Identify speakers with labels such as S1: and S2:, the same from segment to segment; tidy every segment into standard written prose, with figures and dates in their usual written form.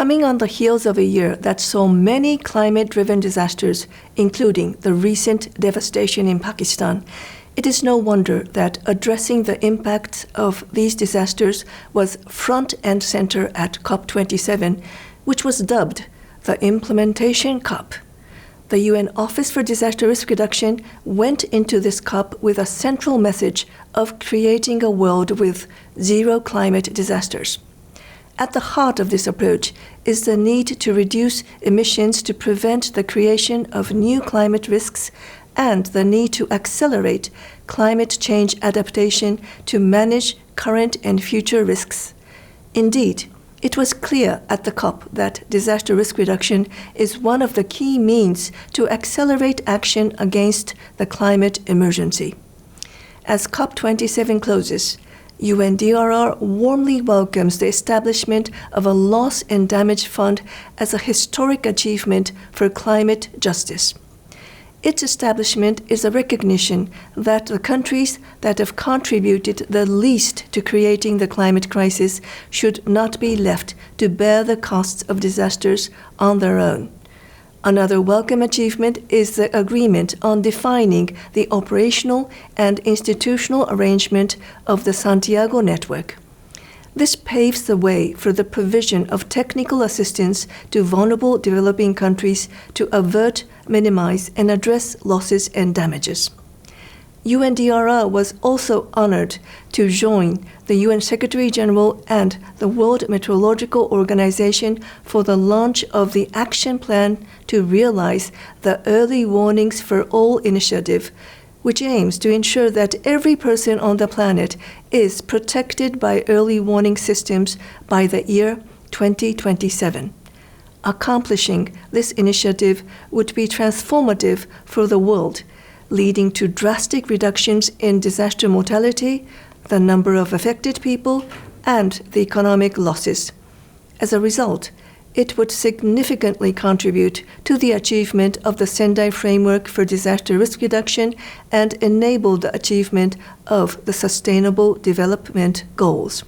S1: Coming on the heels of a year that saw many climate-driven disasters, including the recent devastation in Pakistan, it is no wonder that addressing the impacts of these disasters was front and center at COP27, which was dubbed the Implementation COP. The UN Office for Disaster Risk Reduction went into this COP with a central message of creating a world with zero climate disasters. At the heart of this approach is the need to reduce emissions to prevent the creation of new climate risks and the need to accelerate climate change adaptation to manage current and future risks. Indeed, it was clear at the COP that disaster risk reduction is one of the key means to accelerate action against the climate emergency. As COP27 closes, UNDRR warmly welcomes the establishment of a loss and damage fund as a historic achievement for climate justice. Its establishment is a recognition that the countries that have contributed the least to creating the climate crisis should not be left to bear the costs of disasters on their own. Another welcome achievement is the agreement on defining the operational and institutional arrangement of the Santiago Network. This paves the way for the provision of technical assistance to vulnerable developing countries to avert, minimize, and address losses and damages. UNDRR was also honored to join the UN Secretary-General and the World Meteorological Organization for the launch of the Action Plan to Realize the Early Warnings for All initiative, which aims to ensure that every person on the planet is protected by early warning systems by the year 2027. Accomplishing this initiative would be transformative for the world, leading to drastic reductions in disaster mortality, the number of affected people, and the economic losses. As a result, it would significantly contribute to the achievement of the Sendai Framework for Disaster Risk Reduction and enable the achievement of the Sustainable Development Goals.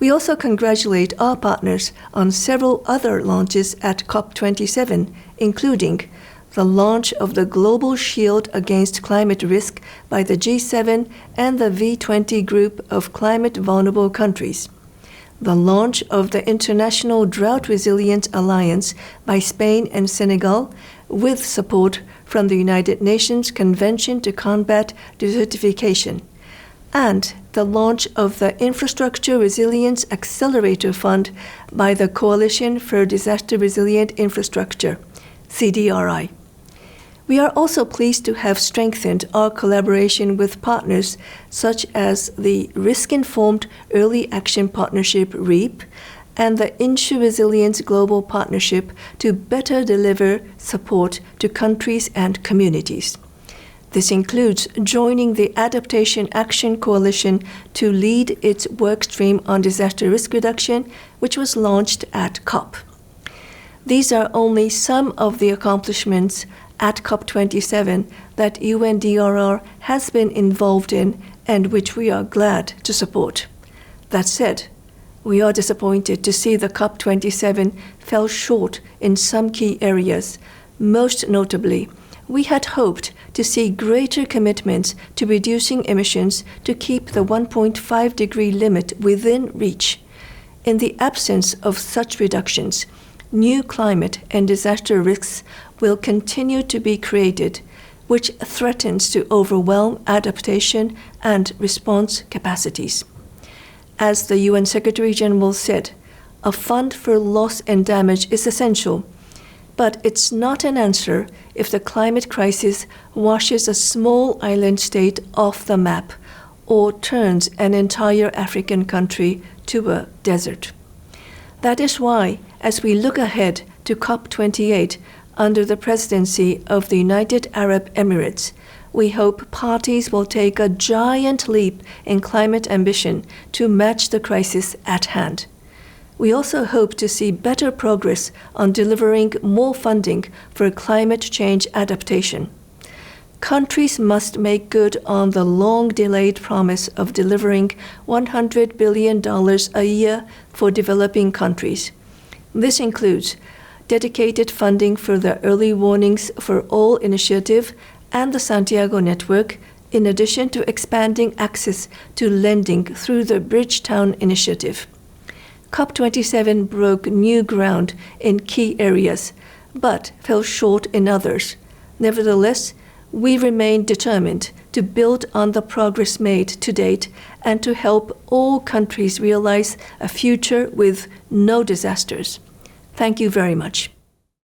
S1: We also congratulate our partners on several other launches at COP27, including the launch of the Global Shield Against Climate Risk by the G7 and the V20 group of climate vulnerable countries, the launch of the International Drought Resilience Alliance by Spain and Senegal, with support from the United Nations Convention to Combat Desertification, and the launch of the Infrastructure Resilience Accelerator Fund by the Coalition for Disaster Resilient Infrastructure, CDRI. We are also pleased to have strengthened our collaboration with partners such as the Risk-Informed Early Action Partnership, REAP, and the Insure Resilience Global Partnership to better deliver support to countries and communities. This includes joining the Adaptation Action Coalition to lead its workstream on disaster risk reduction, which was launched at COP. These are only some of the accomplishments at COP27 that UNDRR has been involved in and which we are glad to support. That said, we are disappointed to see the COP27 fell short in some key areas. Most notably, we had hoped to see greater commitments to reducing emissions to keep the 1.5-degree limit within reach. In the absence of such reductions, new climate and disaster risks will continue to be created, which threatens to overwhelm adaptation and response capacities. As the UN Secretary-General said, a fund for loss and damage is essential, but it's not an answer if the climate crisis washes a small island state off the map or turns an entire African country to a desert. That is why, as we look ahead to COP28 under the presidency of the United Arab Emirates, we hope parties will take a giant leap in climate ambition to match the crisis at hand. We also hope to see better progress on delivering more funding for climate change adaptation. Countries must make good on the long-delayed promise of delivering $100 billion a year for developing countries. This includes dedicated funding for the Early Warnings for All initiative and the Santiago Network, in addition to expanding access to lending through the Bridgetown Initiative. COP27 broke new ground in key areas, but fell short in others. Nevertheless, we remain determined to build on the progress made to date and to help all countries realize a future with no disasters. Thank you very much.